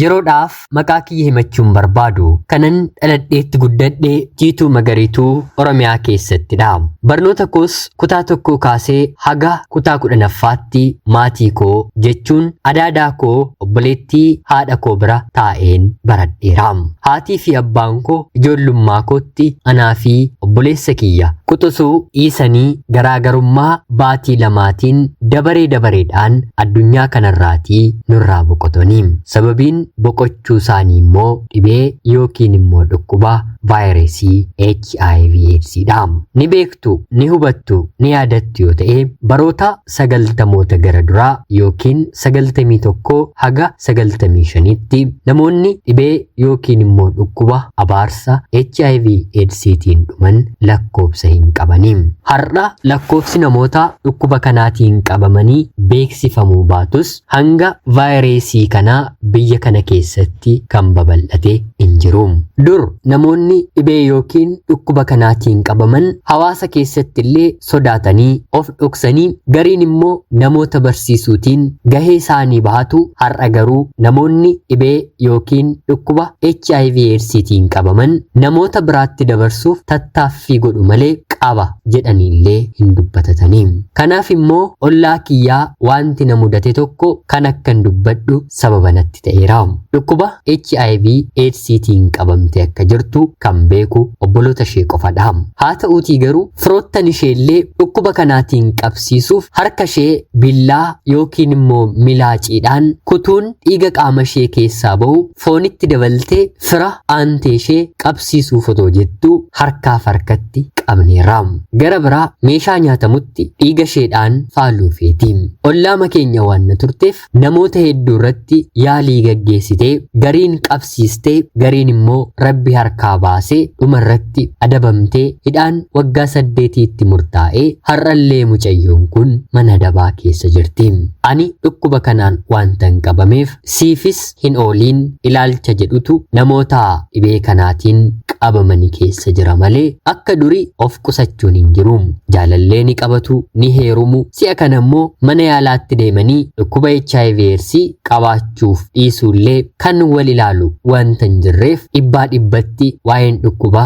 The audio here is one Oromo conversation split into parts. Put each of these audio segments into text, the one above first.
yeroodhaaf maqaa kiyya himachuun barbaadu kanan dhaladheetti guddadhee Jiituu Magariituu Oromiyaa keessattidha. Barnoota koos kutaa tokkoo kaasee haga kutaa 10ffaatti maatii koo jechuun adaadaa koo obboleettii haadha koo bira taa'een baradheera. Haatii fi abbaan koo ijoollummaa kootti anaa fi obboleessa kiyya quxisuu dhiisanii garaagarummaa baatii lamaatiin dabareedhaan addunyaa kanarraatii nurraa boqotanii. Sababiin boqochuu isaanii immoo dhibee yookiin immoo dhukkuba vaayirasii HIV/AIDS dha. Ni beektu, ni hubattu, ni yaadattu yoo ta'e baroota 90moota gara duraa yookiin 91 haga 95tti namoonni dhibee yookiin immoo dhukkuba abaarsa HIV/AIDStiin dhuman lakkoofsa hin qabanii. Har'a lakkoofsi namoota dhukkuba kanaatiin qabamanii beeksifamuu baatus hanga vaayirasii kanaa biyya kana keessatti kan babal'ate hin jiru. Dur namoonni dhibee yookiin dhukkuba kanaatiin qabaman hawaasa keessatti illee sodaatanii of dhoksanii gariin immoo namoota barsiisuutiin gahee isaanii bahatu. Har'a garuu namoonni dhibee yookiin dhukkuba HIV/AIDStiin qabaman namoota biraatti dabarsuuf tattaaffii godhu malee qaba jedhaniillee hin dubbatatanii. Kanaaf immoo ollaa kiyyaa wanti na mudate tokko kan akkan dubbadhu sababa natti ta'eera. Dhukkuba HIV/AIDStiin qabamte akka jirtu kan beeku obboloota ishee qofadha. Haa ta'uutii garuu firoottan isheellee dhukkuba kanaatiin qabsiisuuf harka ishee billaa yookiin immoo milaaciidhaan kutuun dhiiga qaama ishee keessaa bahu foonitti dabaltee fira aantee ishee qabsiisuuf otoo jettuu harkaaf harkatti qabneera. Gara biraa meeshaa nyaatamutti dhiiga isheedhaan faaluu feeti. Ollaama keenya waan na turteef namoota hedduu irratti yaalii gaggeessitee gariin qabsiistee gariin immoo rabbi harkaa baasee dhumarratti adabamtee hidhaan waggaa 8tti murtaa'ee har'allee mucayyoon kun mana adabaa keessa jirti. Ani dhukkuba kanaan waanta hin qabameef siifis hin ooliin ilaalcha jedhutu namoota dhibee kanaatiin qabamanii keessa jira malee akka durii of qusachuun hin jiru. Jaalallee ni qabatu, ni heerumu. Si'a kana immoo mana yaalaatti deemanii dhukkuba HIV/AIDS qabaachuuf dhiisuullee kan wal ilaalu wanta hin jirreef dhibbaa dhibbatti waa'een dhukkuba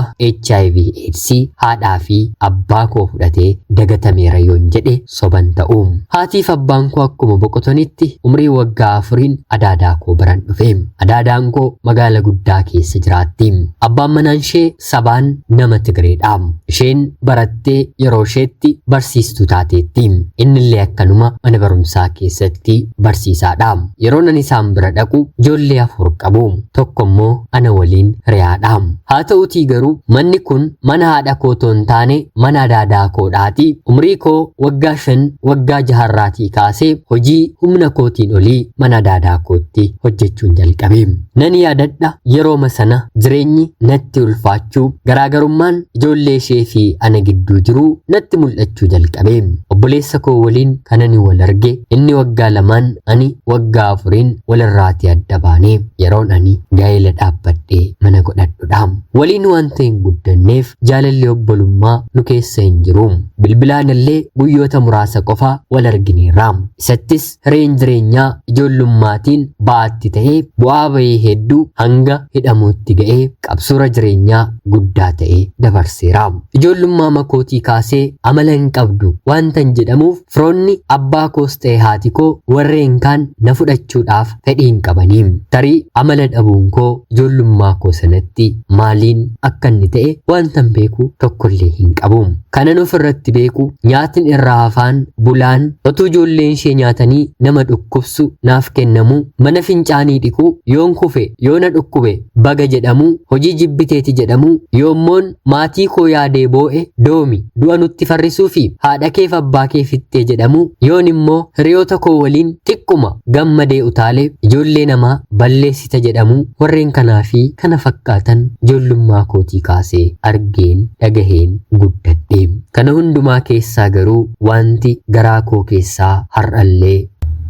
HIV/AIDS haadhaa fi abbaa koo fudhatee dagatameera yoon jedhe soban ta'u. Haatiif abbaan koo akkuma boqotanitti umrii waggaa 4 adaadaa koo biran dhufe. Adaadaan koo magaala guddaa keessa jiraatti. Abbaan manaan ishee sabaan nama Tigreedha. Isheen barattee yeroo isheetti barsiistuu taateetti. Innillee akkanuma mana barumsaa keessatti barsiisaadha. Yeroo nan isaan bira dhaqu ijoollee 4 qabu. Tokko immoo ana waliin hiriyaadha. Haa ta'uutii garuu manni kun mana haadha koo otoo hin taane mana adaadaa koodhaati. Umrii koo waggaa 5 waggaa 6 kaasee hojii humna kootiin olii mana adaadaa kootti hojjechuun jalqabe. Nan yaadadha yerooma sana jireenyi natti ulfaachuu garaagarummaan ijoollee ishee fi ana gidduu jiru natti mul'achuu jalqabe. Obboleessa koo waliin kanani wal arge inni waggaa 2 ani waggaa 4 walirraatii adda baane yeroon ani gaa'ela dhaabbadhee mana godhadhudha. Waliin wanta hin guddanneef jaalallee obbolummaa nu keessa hin jiru. Bilbilaan illee guyyoota muraasa qofa wal argineerra. Isattis hireen jireenyaa ijoollummaatiin ba'aatti ta'ee bu'aa bahee hedduu hanga hidhamuutti ga'ee qabsoora jireenyaa guddaa ta'ee dabarseera. Ijoollummaa makootii kaasee amala hin qabdu wanta hin jedhamuuf firoonni abbaa koos ta'e haati koo warreen kaan na fudhachuudhaaf fedhii hin qabanii. Tarii amala dhabuun koo ijoollummaa koo sanatti maaliin akka inni ta'e wanta hin beeku tokkollee hin qabu. Kanan ofirratti beeku nyaatin irraa hafaan bulaan otuu ijoolleen ishee nyaatanii nama dhukkubsu naaf kennamu mana fincaanii dhiquu yoon kufe yoona dhukkube baga jedhamu hojii jibbiteeti jedhamu yoommoon maatii koo yaadee boo'e doomi du'a nutti farrisuu fi haadha keef abbaa kee fittee jedhamu yoon immoo hiriyoota koo waliin xiqquma gammadee utaalee ijoollee namaa balleessita jedhamu warreen kanaa fi kana fakkaatan ijoollummaa kootii kaasee argeen dhagaheen guddadhe. Kana hundumaa keessaa garuu wanti garaa koo keessaa har'allee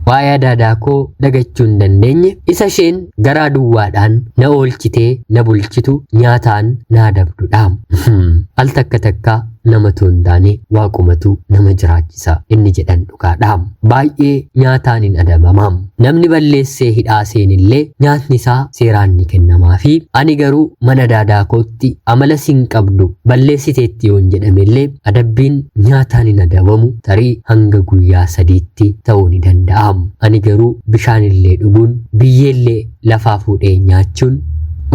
waa'ee adaadaa koo dagachuu hin dandeenye isa isheen garaa duwwaadhaan na oolchitee na bulchitu nyaataan na adabdudha. al takka takka nama tondaane waaqumatu nama jiraachisa inni jedhan dhugaadha. Baay'ee nyaataan hin adabamam. Namni balleessee hidhaa seenillee nyaatni isaa seeraan ni kennamaa fi ani garuu mana daadaa kootti amala sin qabdu balleessiteetti yoon jedhamellee adabbiin nyaataan hin adabamu tarii hanga guyyaa 3tti ta'uu ni danda'am. Ani garuu bishaanillee dhuguun biyyeellee lafaa fuudhee nyaachuun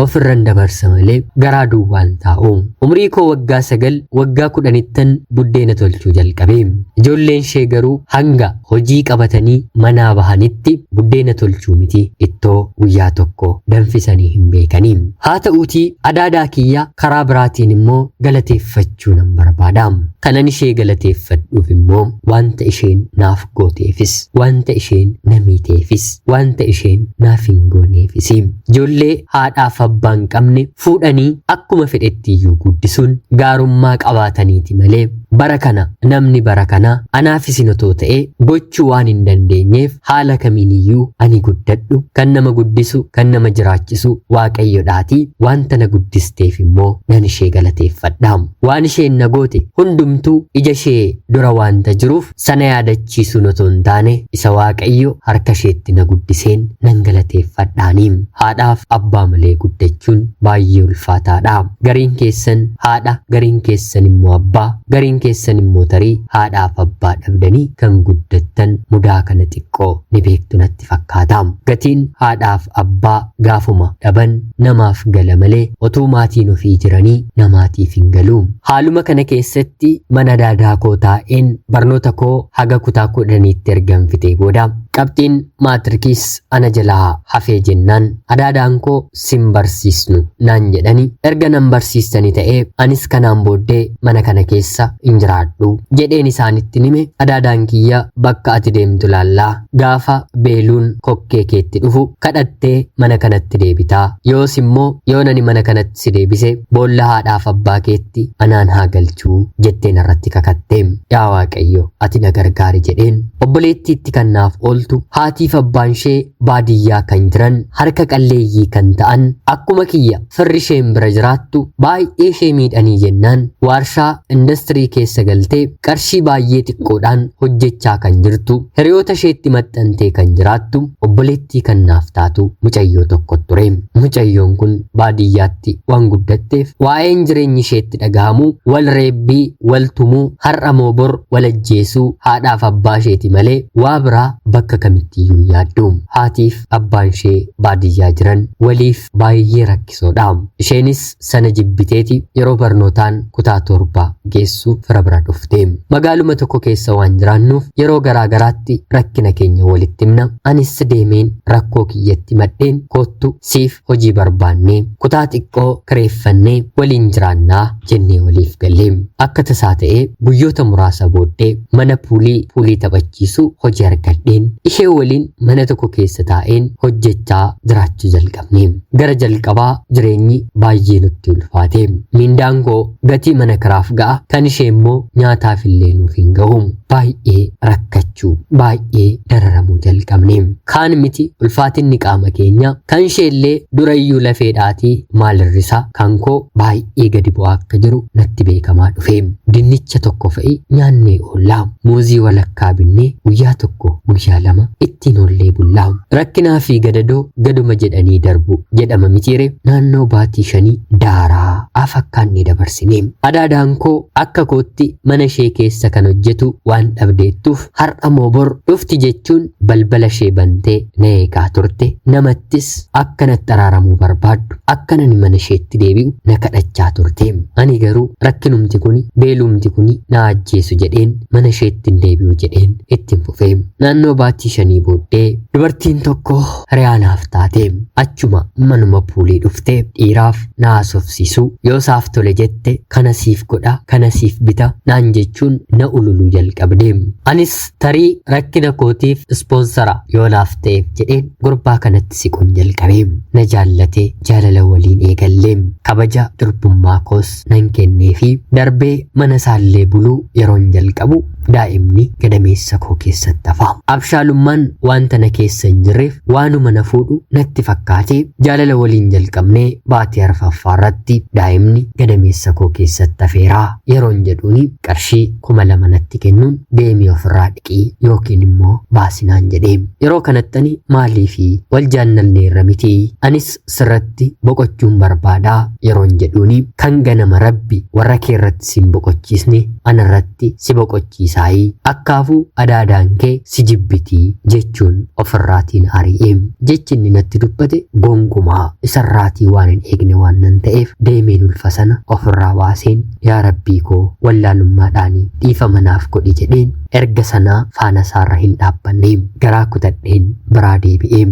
ofirran dabarsa malee garaa duwwaan taa'u. Umrii koo waggaa 9 waggaa 10ttan buddeena tolchuu jalqabee. Ijoolleen ishee garuu hanga hojii qabatanii manaa bahanitti buddeena tolchuu miti ittoo guyyaa tokko danfisanii hin beekanii. Haa ta'uutii adaadaa kiyya karaa biraatiin immoo galateeffachuu nan barbaada. Kanan ishee galateeffadhuuf immoo wanta isheen naaf gooteefis, wanta isheen na miiteefis, wanta isheen naaf hin gooneefis. Ijoollee haadhaaf abbaan qabne fuudhanii akkuma fedhetti iyyuu guddisuun gaarummaa qabaataniiti malee bara kana namni bara kana anaaf isin otoo ta'e gochuu waan hin dandeenyeef haala kamiin iyyuu ani guddadhu kan nama guddisu kan nama jiraachisu waaqayyodhaati. Wanta na guddisteef immoo nan ishee galateeffadha. Waan isheen na goote hundumtuu ija ishee dura wanta jiruuf sana yaadachiisuun otoo hin taane isa waaqayyo harka isheetti na guddiseen nan galateeffadhaaniim. Haadhaaf abbaa malee guddachuun baay'ee ulfaataadha. Gariin keessan haadha, gariin keessan immoo abbaa, gariin keessan immoo tarii haadhaaf abbaa dhabdanii kan guddattan mudaa kana xiqqoo ni beektu natti fakkaata. Gatiin haadhaaf abbaa gaafuma dhaban namaaf gala malee otuu maatiin ofii jiranii namaatiif hin galu. Haaluma kana keessatti mana daadaa koo taa'een barnoota koo haga kutaa 10tti ergan fixee booda qabxiin maatirikis ana jalaa hafee jennaan adaadaan koo sin barsiisnu naan jedhani. Erga nan barsiistanii ta'ee anis kanaan booddee mana kana keessa hin jiraadhu jedheen isaanitti nime. Adaadaan kiyya bakka ati deemtu laallaa gaafa beeluun kokkee keetti dhufu kadhattee mana kanatti deebitaa, yoos immoo yoo nani mana kanatti si deebise boolla haadhaaf abbaa keetti anaan haa galchuu jetteen irratti kakattee. Yaa Waaqayyo ati na gargaari jedheen. Obboleettiitti kan naaf ooltu haatiif abbaan ishee baadiyyaa kan jiran harka qalleeyyii kan ta'an akkuma kiyya firri isheen bira jiraattu baay'ee ishee miidhanii jennaan waarshaa industirii keessa galtee qarshii baay'ee xiqqoodhaan hojjechaa kan jirtu hiriyoota isheetti maxxantee kan jiraattu obboleettii kan naaf taatu mucayyoo tokko ture. Mucayyoon kun baadiyyaatti waan guddatteef waa'een jireenyi isheetti dhagahamu wal reebbii, wal tumuu, har'a moo bor wal ajjeesuu haadhaaf abbaa isheeti malee waa biraa bakka kamittiyyuu yaaddu. Haatiif abbaan ishee baadiyyaa jiran waliif baay'ee rakkisoodha. Isheenis sana jibbiteeti yeroo barnootaan kutaa 7 geessu fira bira dhufte. Magaaluma tokko keessa waan jiraannuuf yeroo garaa garaatti rakkina keenya walitti himna. Anis deemeen rakkoo kiyyatti maddeen koottu siif hojii barbaannee kutaa xiqqoo kireeffannee waliin jiraannaa jennee waliif galle. Akka tasaa ta'ee guyyoota muraasa booddee mana puulii taphachiisu hojii argadheen ishee waliin mana tokko keessa taa'een hojjechaa jiraachuu jalqabne. Gara jalqabaa jireenyi baay'ee nutti ulfaate. Mindaan koo gatii mana kiraaf ga'a, kan ishee immoo nyaataaf illee nuuf hin gahu. Baay'ee rakkachuu, baay'ee dararamuu jalqabne. Kaan miti ulfaatinni qaama keenya kan ishee illee durayyuu lafeedhaatii maalirrisa kan koo baay'ee gadi bu'aa akka jiru natti beekamaa dhufe. Dinnicha tokko fa'i nyaannee oollaa. Muuzii walakkaa binnee guyyaa tokko guyyaa 2 ittiin oollee bullaa. Rakkinaa fi gadadoo gaduma jedhanii darbu jedhama mitiire. Naannoo baatii 5 daaraa afakkaanni dabarsine. Adaadaan koo akka kootti mana ishee keessa kan hojjetu waan dhabdeettuuf har'a moo bor dhufti jechuun balbala ishee bantee na eegaa turte. Namattis akkanatti araaramuu barbaaddu, akkanani mana isheetti deebi'u na kadhachaa turte. Ani garuu rakkinumti kuni beelumti kuni na ajjeesu jedheen mana isheetti hin deebi'u jedheen ittiin fufee. Naannoo baatii 5 booddee dubartiin tokko hiriyaanaaf taate achuma manuma puulii dhufte dhiiraaf na haasofsiisu yoo saaf tole jette kana siif godha, kana siif bita naan jechuun na ululuu jalqabde. Anis tarii rakkina kootiif ispoonsara yoo naaf ta'eef jedheen gurbaa kanatti siquun jalqabe. Na jaallatee jaalala waliin eegallee kabaja durbummaa koos nan kennee fi darbee mana isaallee buluu yeroon jalqabu daa'imni gadameessa koo keessatti hafa. Abshaalummaan wanta na keessa hin jirreef waanuma na fuudhu natti fakkaatee jaalala waliin jalqabnee baatii arfaffaarratti daa'imni gadameessa koo keessatti hafeeraa yeroon jedhuuni qarshii 2,000 natti kennuun deemii ofirraa dhiqii yookiin immoo baasinaan jedhee yeroo kanattani maaliifi wal jaannalneerra miti anis sirratti boqochuun barbaadaa yeroon jedhuuni kan ganama rabbi warra kee irratti sin boqochiisne anarratti si boqochiisaayii akkaafuu adaadaan kee si jibbitii jechuun ofirraatiin ari'ee jechi inni natti dubbate gonkumaa isarraatii waan hin eegne waan nan ta'eef deemeen ulfa sana ofirraa baaseen yaa rabbii koo wallaalummaadhaanii dhiifama naaf godhi jedheen erga sanaa faana isaarra hin dhaabbanne garaa kutadheen biraa deebi'ee.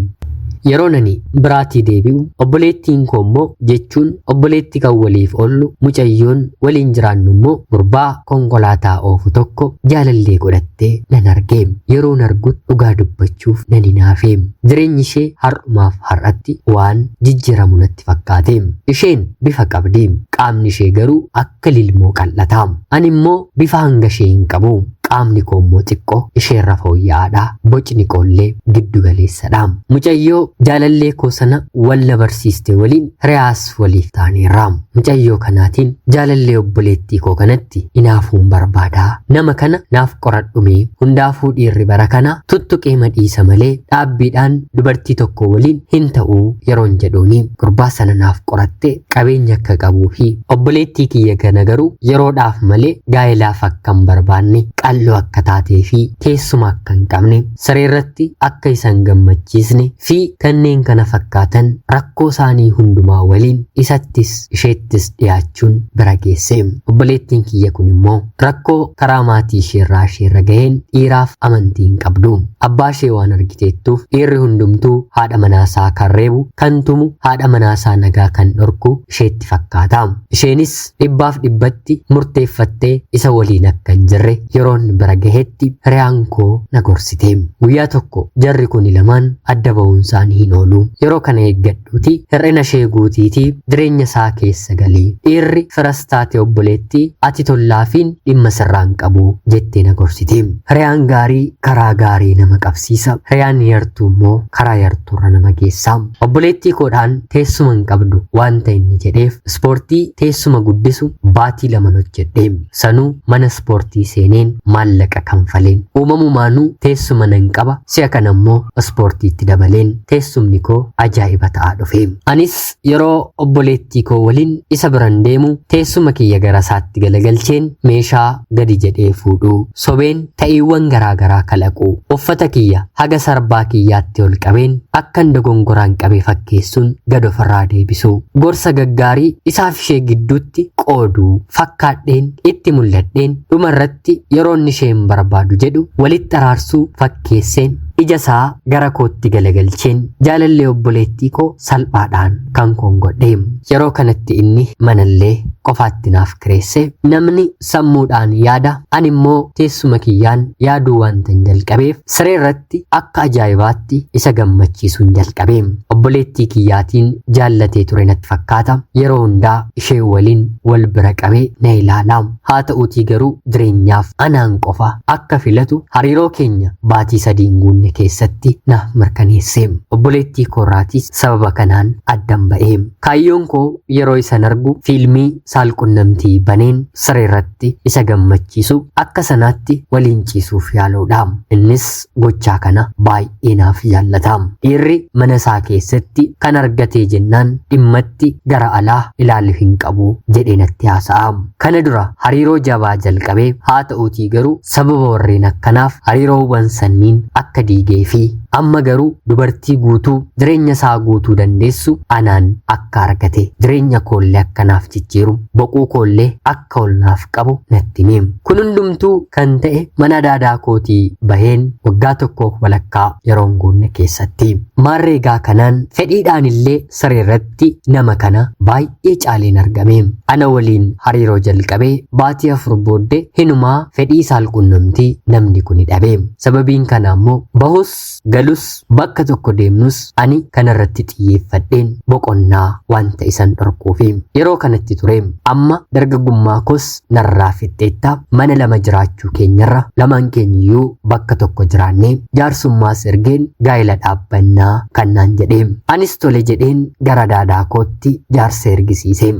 Yeroo nani biraatii deebi'u obboleettiin koo immoo jechuun obboleetti kan waliif oollu mucayyoon waliin jiraannu immoo gurbaa konkolaataa oofu tokko jaalallee godhattee nan argee yeroon argutti dhugaa dubbachuuf nan hinaafee jireenyi ishee har'umaaf har'atti waan jijjiiramu natti fakkaate isheen bifa qabdi qaamni ishee garuu akka lilmoo qal'ataa ani immoo bifa hanga ishee hin qabu qaamni koo immoo xiqqoo isheerra fooyya'aadha bocni koollee giddu galeessadha mucayyoo jaalallee koo sana walla barsiiste waliin hiriyaas waliif taaneerra mucayyoo kanaatiin jaalallee obboleettii koo kanatti inaafuun barbaadaa nama kana naaf qoradhume hundaafuu dhiirri bara kana tuttuqee madhiisa malee dhaabbiidhaan dubartii tokko waliin hin ta'uu yeroon jedhuuni gurbaa sana naaf qoratte qabeenya akka qabuu fi obboleettii kiyya kana garuu yeroodhaaf malee gaa'ilaaf akka hin barbaanne qalloo akka taatee fi teessuma akka hin qabne sareerratti akka isan gammachiisne fi kanneen kana fakkaatan rakkoo isaanii hundumaa waliin isattis isheettis dhiyaachuun bira geesse obboleettiin kiyya kun immoo rakkoo karaa maatii isheerra gaheen dhiiraaf amantii hin qabdu abbaa ishee waan argiteettuuf dhiirri hundumtuu haadha manaasaa kan reebu kan tumu haadha manaasaa nagaa kan dhorku isheetti fakkaata isheenis dhibbaaf dhibbatti murteeffattee isa waliin akka hin jirre yeroon bira gahetti hiriyaan koo na gorsite guyyaa tokko jarri kun lamaan adda ba'uunsaan hin oolu yeroo kana eeggadhuuti hir'ina ishee guutiitii jireenya isaa keessa galee dhiirri firas taate obboleettii ati tollaafiin dhimma sirraan qabu jettee na gorsite hiriyaan gaarii karaa gaarii nama qabsiisa hiriyaan yartuu immoo karaa yartuurra nama geessa obboleettii koodhaan teessuma hin qabdu wanta inni jedheef ispoortii teessuma guddisu baatii 2 hojjedhe sanuu mana ispoortii seeneen maallaqa kanfaleen uumamumaanuu teessuma nan qaba si'a kana immoo ispoortiitti dabaleen teessumni koo ajaa'iba ta'aa dhufe anis yeroo obboleettii koo waliin isa biran deemu teessuma kiyya gara isaatti galagalcheen meeshaa gadi jedhee fuudhu sobeen ta'iiwwan garaagaraa kalaqu uffata kiyya haga sarbaa kiyyaatti ol qabeen akkan dogongoraan qabe fakkeessuun gad ofirraa deebisu gorsa gaggaarii isaaf ishee gidduutti qooduu fakkaadheen itti mul'adheen dhumarratti yeroon isheen barbaadu jedhu walitti araarsuu fakkeesseen ija isaa gara kootti galagalcheen jaalallee obboleettii koo salphaadhaan kan kongodhe yeroo kanatti inni manallee qofaatti naaf kireesse namni sammuudhaan yaada ani immoo teessuma kiyyaan yaaduu wanta hin jalqabeef sireerratti akka ajaa'ibaatti isa gammachiisuun jalqabe obboleettii kiyyaatiin jaallatee ture natti fakkaata yeroo hundaa ishee waliin wal bira qabee na ilaala haa ta'uutii garuu jireenyaaf anaan qofa akka filatu hariiroo keenya baatii 3 guunne keessatti na mirkaneesse obboleettii koorraatis sababa kanaan addan ba'ee kaayyoon koo yeroo isan argu fiilmii saalqunnamtii baneen sireerratti isa gammachiisu akka sanaatti waliin ciisuuf yaaluudha innis gochaa kana baay'ee naaf jaallata dhiirri mana isaa keessatti kan argatee jennaan dhimmatti gara alaa ilaalu hin qabu jedhee natti haasa'a kana dura hariiroo jabaa jalqabee haa ta'uutii garuu sababa warreen akkanaaf hariiroowwan sanniin akka diigee fi amma garuu dubartii guutuu jireenya isaa guutuu dandeessu anaan akka argate jireenya koollee akkanaaf jijjiiru boquu koollee akka olnaaf qabu natti hime kun hundumtuu kan ta'e mana daadaa kootii baheen waggaa tokko walakkaa yeroon guunne keessatti maarreegaa kanaan fedhiidhaan illee sireerratti nama kana baay'ee caaleen argame ana waliin hariiroo jalqabee baatii 4 booddee hinumaa fedhii saalqunnamtii namni kun dhabe. Sababiin kana immoo bahus galus bakka tokko deemnus ani kanarratti xiyyeeffadheen boqonnaa wanta isan dhorkuufi yeroo kanatti ture. Amma dargaggummaa kos narraa fixxeetta mana lama jiraachuu keenyarra lamaan keenyiyyuu bakka tokko jiraannee jaarsummaas ergeen gaa'ela dhaabbannaa kannaan jedhee anis tole jedheen gara daadaa kootti jaarsa ergisiise.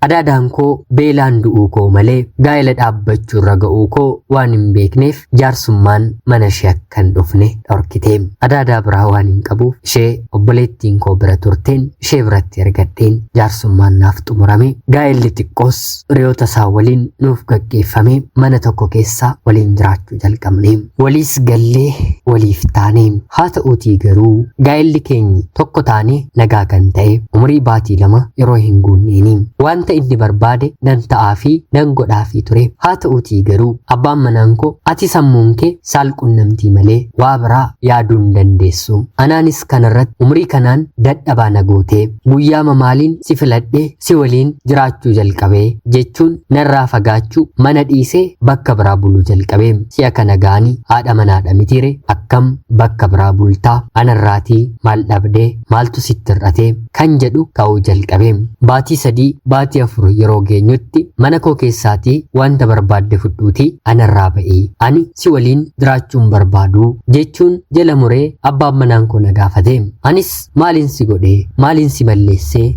Adaadaan koo beelaan du'uu koo malee gaa'ela dhaabbachuurra ga'uu koo waan hin beekneef jaarsummaan mana ishee akkan dhufne dhorkite. Adaadaa biraa waan hin qabuuf ishee obboleettiin koo bira turteen ishee biratti ergadheen jaarsummaan naaf xumurame. Gaa'elli xiqqoos hiriyoota isaa waliin nuuf gaggeeffame mana tokko keessa waliin jiraachuu jalqabne. Waliis gallee waliif taane. Haa ta'uutii garuu gaa'elli keenyi tokko taane nagaa kan ta'e umurii baatii 2 yeroo hin guunneeni. Wanta inni barbaade nan ta'aa fi nan godhaa fi ture. Haa ta'uutii garuu abbaan manaan koo ati sammuun kee saalqunnamtii malee waa biraa yaaduu hin dandeessu. Anaanis kanarratti umurii kanaan dadhabaa na gootee guyyaa maaliin si filadhee si waliin jiraachuu jalqabee jechuun narraa fagaachuu mana dhiisee bakka biraa buluu jalqabee. Si'a kana gaanii haadha manaadha mitiire akkam bakka biraa bultaa anarraatii maal dhabdee maaltu sitti hir'atee kan jedhu ka'uu jalqabee. Baatii 3 baatii 4 yeroo geenyutti mana koo keessaatii wanta barbaadde fudhuutii anarraa ba'ee ani si waliin jiraachuun barbaadu jechuun jala muree abbaan manaan koo na gaafate. Anis maaliin si godhee maaliin si balleessee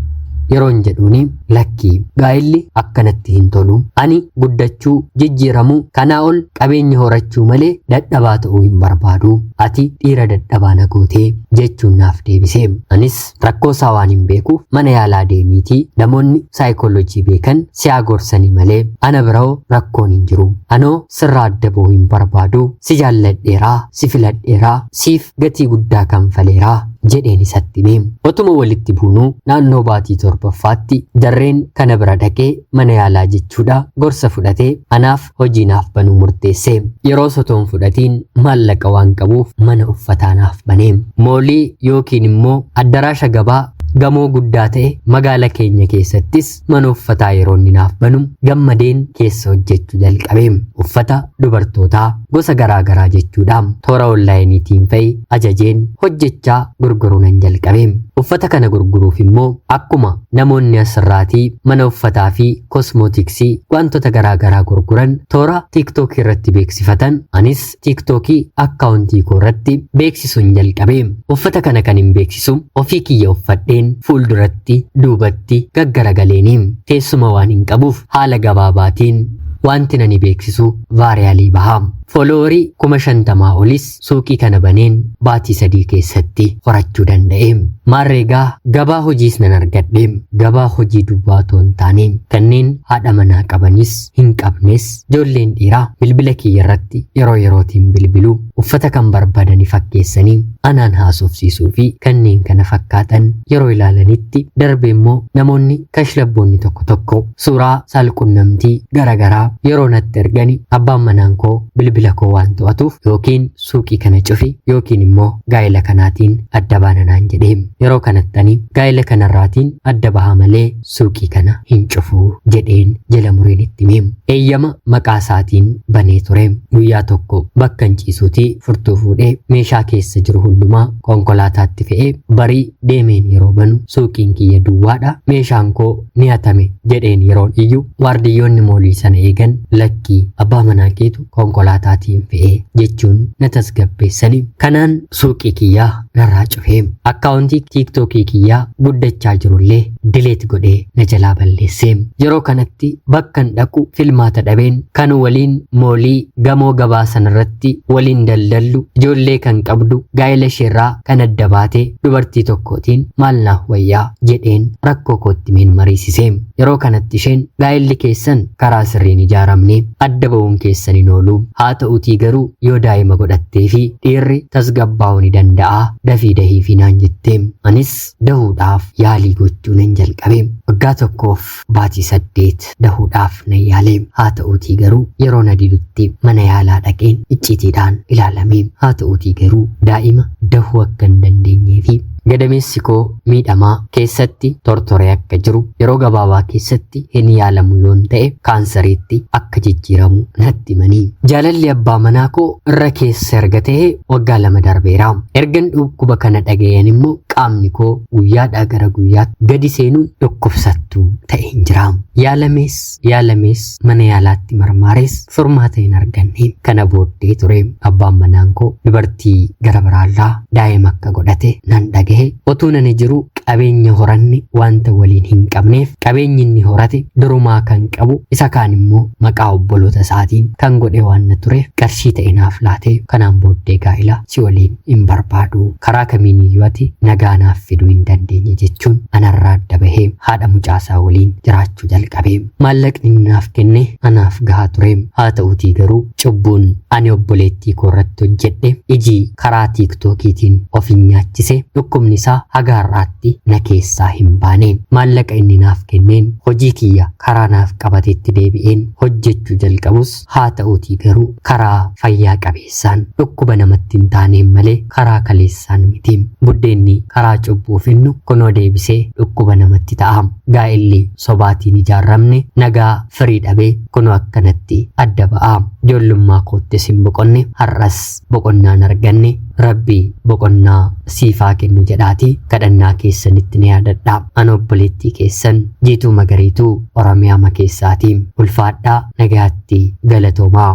yeroon jedhuuni lakkii gaa'elli akkanatti hin tolu. Ani guddachuu jijjiiramuu kanaa ol qabeenya horachuu malee dadhabaa ta'uu hin barbaadu. Ati dhiira dadhabaa na gootee jechuun naaf deebise. Anis rakkoo isaa waan hin beekuuf mana yaalaa deemiitii namoonni saayikoolojii beekan si haa gorsanii malee ana biroo rakkoon hin jiru. Anoo sirraa adda ba'uu hin barbaadu. Si jaalladheeraa si filadheeraa siif gatii guddaa kanfaleeraa jedheen isatti hime. Otuma walitti buunuu naannoo baatii 7ffaatti jarreen kana bira dhaqee mana yaalaa jechuudha gorsa fudhatee anaaf hojii naaf banuu murteesse. Yeroo sotoon fudhatiin maallaqa waan qabuuf mana uffataa naaf banee. Moolii yookiin immoo addaraasha gabaa gamoo guddaa ta'e magaala keenya keessattis mana uffataa yeroo inni naaf banu gammadeen keessa hojjechuu jalqabe. Uffata dubartootaa gosa garaa garaa jechuudha. Toora onlaayiniitiin fa'i ajajeen hojjechaa gurguruu nan jalqabe. Uffata kana gurguruuf immoo akkuma namoonni asirraatii mana uffataa fi kosmootiksii wantoota garaa garaa gurguran toora tiiktookii irratti beeksifatan anis tiiktookii akkaawuntii koo irratti beeksisuun jalqabe. Uffata kana kan hin beeksisu ofii kiyya uffadhee fuulduratti duubatti gaggaragaleeni teessuma waan hin qabuuf haala gabaabaatiin wanti nani beeksisu vaariyaalii bahaa. Foloorii 50,000 olis suuqii kana baneen baatii 3 keessatti horachuu danda'e. Maarreegaa gabaa hojiis nan argadhe. Gabaa hojii duwwaa otoo hin taane kanneen haadha manaa qabanis hin qabnes ijoolleen dhiiraa bilbila kiyya irratti yeroo yerootiin bilbilu uffata kan barbaadanii fakkeessanii anaan haasofsiisuu fi kanneen kana fakkaatan yeroo ilaalanitti darbe immoo namoonni kashlabboonni tokko tokko suuraa saalqunnamtii garagaraa yeroo natti ergani abbaan manaan koo bilbila koo waan to'atuuf yookiin suuqii kana cufi yookiin immoo gaa'ela kanaatiin adda baana naan jedhee. Yeroo kanattani gaa'ela kanarraatiin adda baha malee suuqii kana hin cufu jedheen jala mureen itti hime. Eeyyama maqaa isaatiin banee ture. Guyyaa tokko bakka hin ciisuutii furtuu fuudhee meeshaa keessa jiru hundumaa konkolaataatti fe'ee barii deemeen yeroo banu suuqiin kiyya duwwaadha meeshaan koo ni hatame jedheen yeroon iyyuu waardiyyoonni moolii sana eegan lakkii abbaa manaa keetu konkolaataatiin fe'ee jechuun na tasgabbeessanii. Kanaan suuqii kiyyaa narraa cufee akkaawuntii tiiktookii kiyyaa guddachaa jirullee dileet godhee na jalaa balleessee. Yeroo kanatti bakkan dhaqu filmaata dhabeen kan waliin moolii gamoo gabaa sanarratti waliin daldallu ijoollee kan qabdu gaa'ela isheerraa kan adda baatee dubartii tokkootiin maal naaf wayyaa jedheen rakkoo kootti meen mariisisee. Yeroo kanatti isheen gaa'elli keessan karaa sirriin ijaaramne adda ba'uun keessan hin oolu. Haa ta'uutii garuu yoo daa'ima godhattee fi dhiirri tasgabbaa'uu ni danda'a dafii dahii fi naan jettee. Anis dahuudhaaf yaalii gochuu nan jalqabe. Waggaa tokkoof baatii 8 dahuudhaaf nan yaale. Haa ta'uutii garuu yeroo na didutti mana yaalaa dhaqeen iccitiidhaan ilaalame. Haa ta'uutii garuu daa'ima dahuu akka hin dandeenyee fi Gadameessi koo miidhamaa keessatti tortoree akka jiru yeroo gabaabaa keessatti hin yaalamu yoon ta'e kaansariitti akka jijjiiramu natti himanii. Jaalalli abbaa manaa koo irra keessa erga ta'e waggaa 2 darbeera. Ergan dhukkuba kana dhagayan immoo qaamni koo guyyaadhaa gara guyyaatti gadi seenuun dhukkubsattuu ta'e hin jira. Yaalamees mana yaalaatti marmaarees furmaata hin arganne. Kana booddee ture abbaan manaan koo dubartii gara biraarraa daa'ima akka godhate nan dhagahe. Otuu nani jiru qabeenya horanne wanta waliin hin qabneef qabeenyi inni horate durumaa kan qabu isa kaan immoo maqaa obboloota isaatiin kan godhe waan na tureef qarshii ta'e naaf laate. Kanaan booddee gaa'ila si waliin hin barbaadu, karaa kamiin iyyuu ati nagaa naaf fiduu hin dandeenye jechuun anarraa adda bahee haadha mucaasaa waliin jiraachuu jalqabe. Maallaqni naaf kenne anaaf gahaa ture. Haa ta'uutii garuu cubbuun ani obboleettii koo irratti hojjedhe iji karaa tiiktookiitiin of hin nyaachise dhukkubni isaa haga har'aatti na keessaa hin baane. Maallaqa inni naaf kenneen hojii kiyya karaa naaf qabateetti deebi'een hojjechuu jalqabus haa ta'uutii garuu karaa fayyaa qabeessaan dhukkuba namatti hin taaneen malee karaa kaleessaan miti. Buddeenni karaa cubbuu finnu kunoo deebisee dhukkuba namatti ta'a. Gaa'illi sobaatiin ijaarramne nagaa firii dhabee kunoo akkanatti adda ba'a. Ijoollummaa koottis hin boqonne har'as boqonnaan arganne. Rabbi boqonnaa siifaa kennu jedhaatii kadhannaa keessanitti ni yaadadhaa. Ani obboleettii keessan Jiituu Magariituu Oromiyaa keessaatii ulfaadhaa nagaatti galatoomaa.